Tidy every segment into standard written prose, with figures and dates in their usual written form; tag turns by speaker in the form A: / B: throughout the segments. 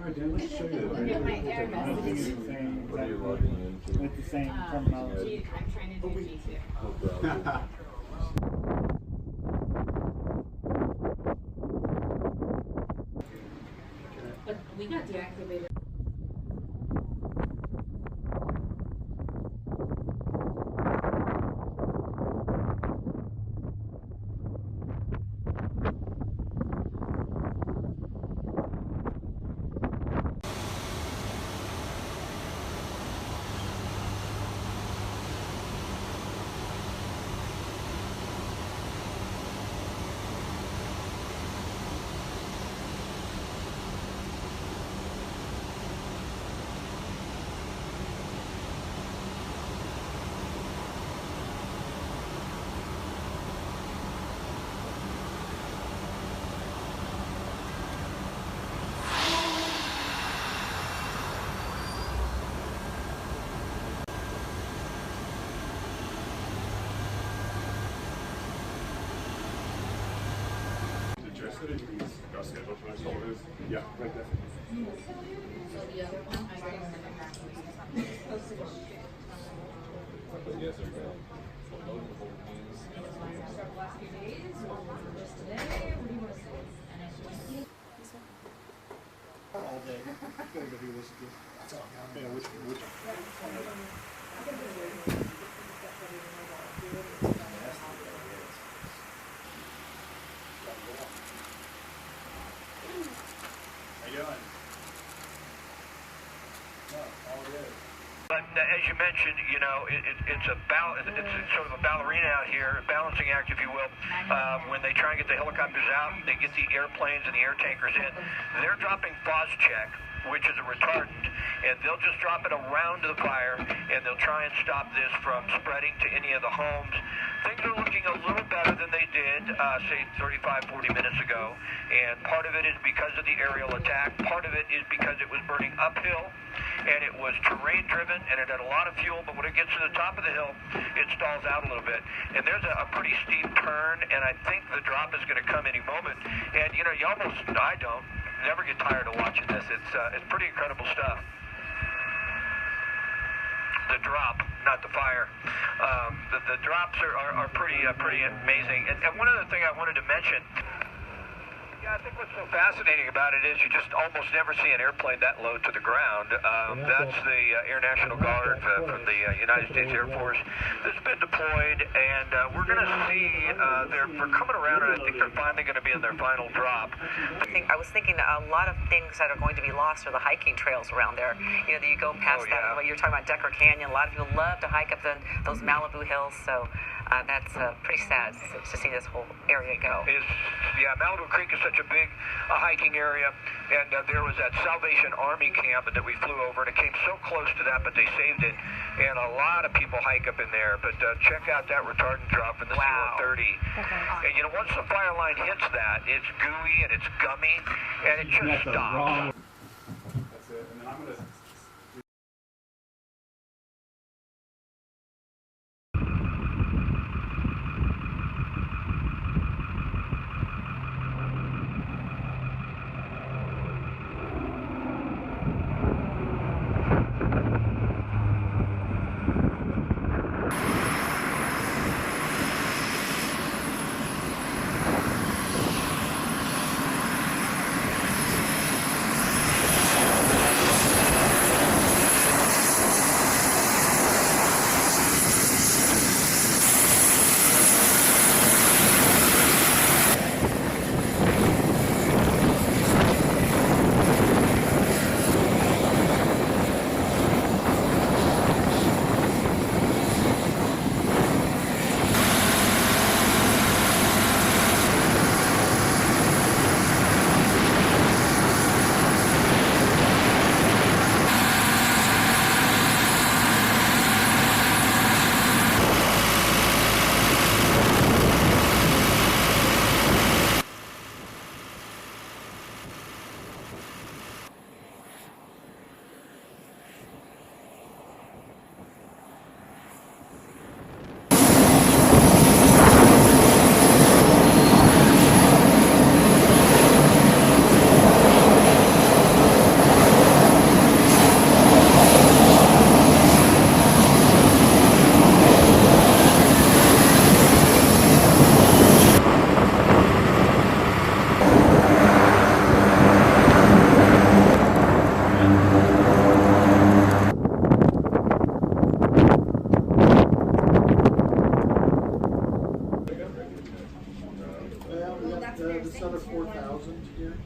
A: Alright, Dan, let's show you.
B: Get my air messages.
A: What are you logging into?
C: With the same terminology.
B: I'm trying to do G2. But we got deactivated.
A: Yeah, right there.
B: So the other one, I don't remember.
A: Yes, sir.
B: The last few days, or just today? What do you want to say?
C: All day. Gotta go do this again. Yeah, which
D: But as you mentioned, you know, it's sort of a ballerina out here, a balancing act, if you will. When they try and get the helicopters out, they get the airplanes and the air tankers in. They're dropping check, which is a retardant, and they'll just drop it around the fire, and they'll try and stop this from spreading to any of the homes. Things are looking a little better than they did, say, 35, 40 minutes ago, and part of it is because of the aerial attack. Part of it is because it was burning uphill, and it was terrain-driven, and it had a lot of fuel, but when it gets to the top of the hill, it stalls out a little bit. And there's a pretty steep turn, and I think the drop is going to come any moment. And, you know, I don't, never get tired of watching this. It's pretty incredible stuff. The drop, not the fire. The drops are pretty amazing. And one other thing I wanted to mention, yeah, I think what's so fascinating about it is you just almost never see an airplane that low to the ground. That's the Air National Guard from the United States Air Force that's been deployed, and we're going to see we're coming around, and I think they're finally going to be in their final drop.
E: I was thinking that a lot of things that are going to be lost are the hiking trails around there. You know, that you go past that. What you're talking about, Decker Canyon. A lot of people love to hike up those Malibu hills, so that's pretty sad to see this whole area go.
D: Malibu Creek is such a big hiking area, and there was that Salvation Army camp that we flew over, and it came so close to that, but they saved it, and a lot of people hike up in there. But check out that retardant drop in the C-130. And you know, once the fire line hits that, it's gooey and it's gummy, and it just stops.
A: That's it. And then I'm going to...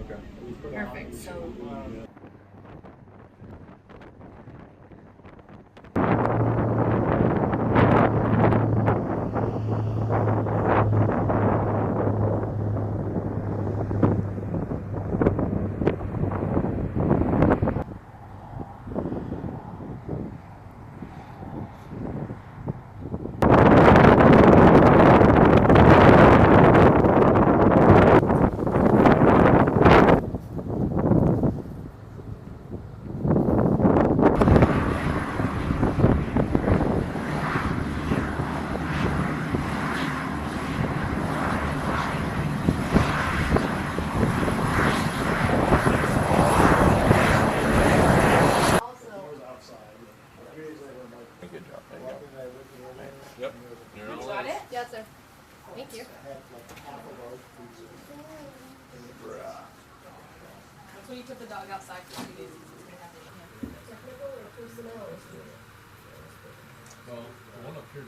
A: Okay.
B: Perfect, so.
A: Good job. There you go. Yep. You're all
B: Got it? Yes, sir. Thank you. That's when you took the dog outside for 2 days. He's gonna have to eat him.
A: Well, the one up here.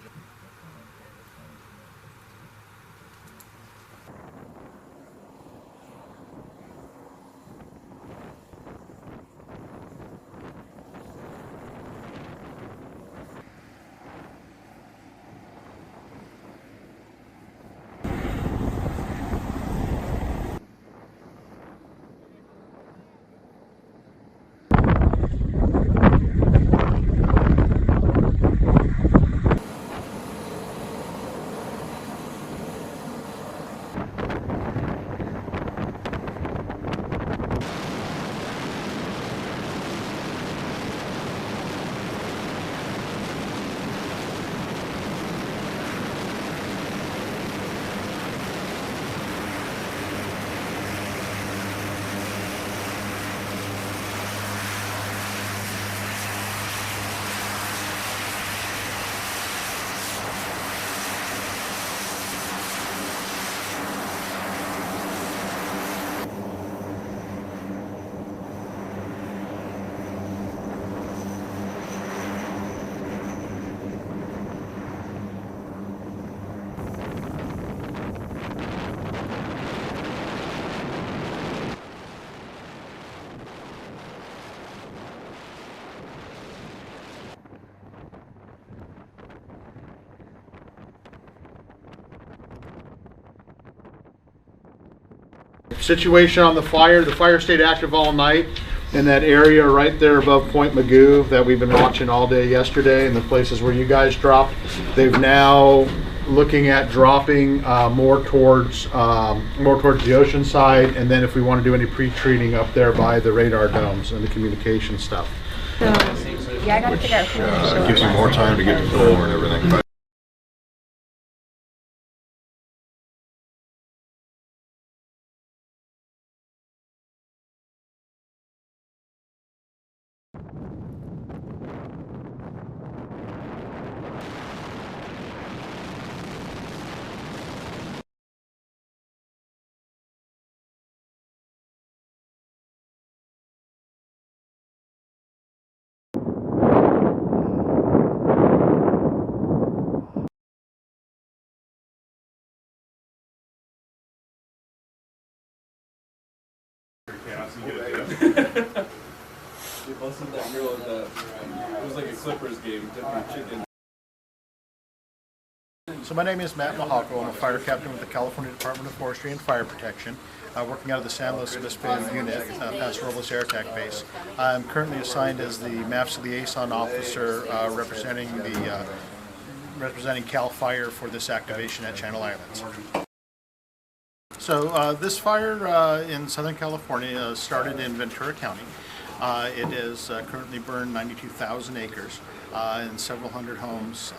C: Situation on the fire stayed active all night in that area right there above Point Magoo that we've been watching all day yesterday, and the places where you guys dropped. They've now looking at dropping more towards the ocean side, and then if we want to do any pre-treating up there by the radar domes and the communication stuff.
F: So, yeah, I gotta figure out who
A: Gives you more time to get to full and everything. It wasn't that real. It was like a Clippers game. Chicken.
C: So my name is Matt Mahako. I'm a fire captain with the California Department of Forestry and Fire Protection, working out of the San Luis Obispo unit, Paso Robles Air Attack Base. I'm currently assigned as the MAFFS liaison officer, representing Cal Fire for this activation at Channel Islands. So this fire in Southern California started in Ventura County. It has currently burned 92,000 acres, and several hundred homes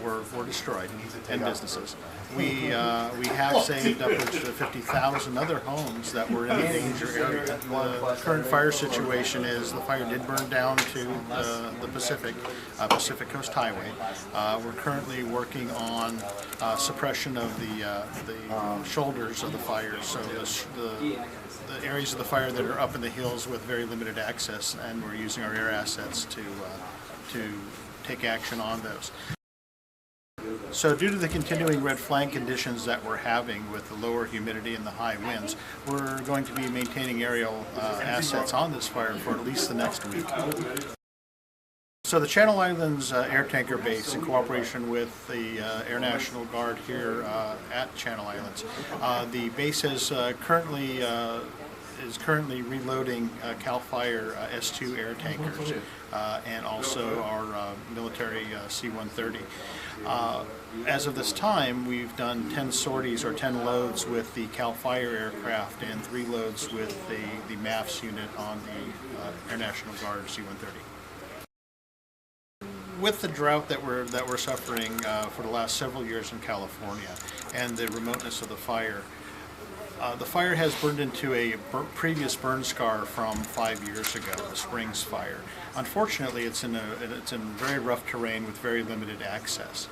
C: were destroyed, and businesses. We have saved upwards of 50,000 other homes that were in the danger area. The current fire situation is the fire did burn down to the Pacific Coast Highway. We're currently working on suppression of the shoulders of the fire, so the areas of the fire that are up in the hills with very limited access, and we're using our air assets to take action on those. So due to the continuing red flag conditions that we're having with the lower humidity and the high winds, we're going to be maintaining aerial assets on this fire for at least the next week. So the Channel Islands Air Tanker Base, in cooperation with the Air National Guard here at Channel Islands, the base is currently reloading CAL FIRE S2 air tankers and also our military C-130. As of this time, we've done 10 sorties or 10 loads with the CAL FIRE aircraft and 3 loads with the MAFFS unit on the Air National Guard C-130. With the drought that we're suffering for the last several years in California and the remoteness of the fire has burned into a previous burn scar from 5 years ago, the Springs fire. Unfortunately, it's in very rough terrain with very limited access.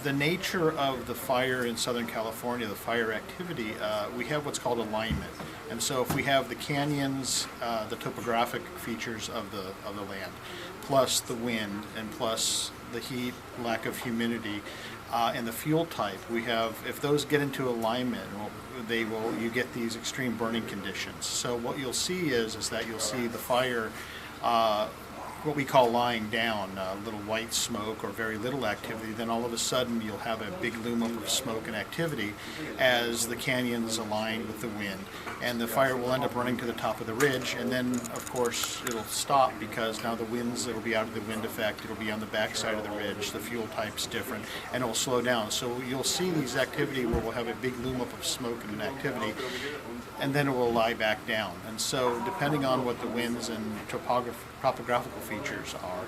C: The nature of the fire in Southern California, the fire activity, we have what's called alignment. And so if we have the canyons, the topographic features of the land, plus the wind, and plus the heat, lack of humidity, and the fuel type, we have, if those get into alignment, you get these extreme burning conditions. So what you'll see is that you'll see the fire, what we call lying down, little white smoke or very little activity. Then all of a sudden you'll have a big loom up of smoke and activity as the canyons align with the wind, and the fire will end up running to the top of the ridge, and then of course it'll stop because now the winds, it'll be out of the wind effect, it'll be on the back side of the ridge, the fuel type's different, and it'll slow down. So you'll see these activity where we'll have a big loom up of smoke and an activity, and then it will lie back down. And so depending on what the winds and topographical features are,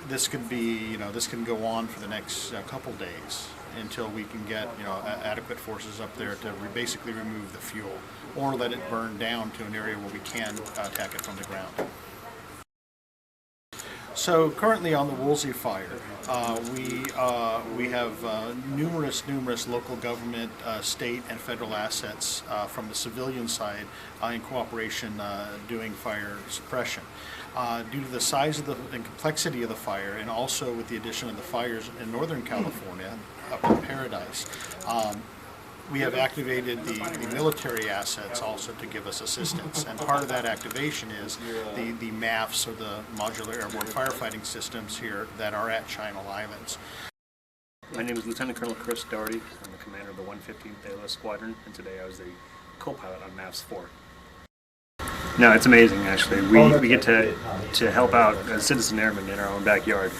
C: this could be, this can go on for the next couple days until we can get, adequate forces up there to basically remove the fuel or let it burn down to an area where we can attack it from the ground. So currently on the Woolsey Fire, we have numerous local government, state and federal assets from the civilian side in cooperation doing fire suppression. Due to the size of and complexity of the fire, and also with the addition of the fires in Northern California, up in Paradise, we have activated the military assets also to give us assistance. And part of that activation is the MAFFS, or the Modular Airborne Firefighting Systems here that are at Channel Islands.
G: My name is Lieutenant Colonel Chris Doherty. I'm the commander of the 115th ALS Squadron, and today I was the co-pilot on MAFFS 4. No, it's amazing actually. We get to help out as citizen airmen in our own backyard.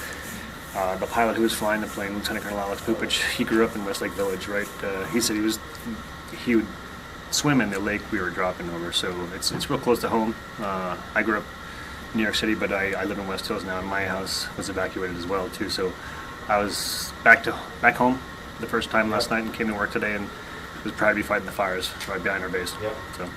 G: The pilot who was flying the plane, Lieutenant Colonel Alex Pupich, he grew up in Westlake Village, right? He said he would swim in the lake we were dropping over, so it's real close to home. I grew up in New York City, but I live in West Hills now, and my house was evacuated as well too. So I was back home the first time last night and came to work today, and was proud to be fighting the fires right behind our base. Yep. So.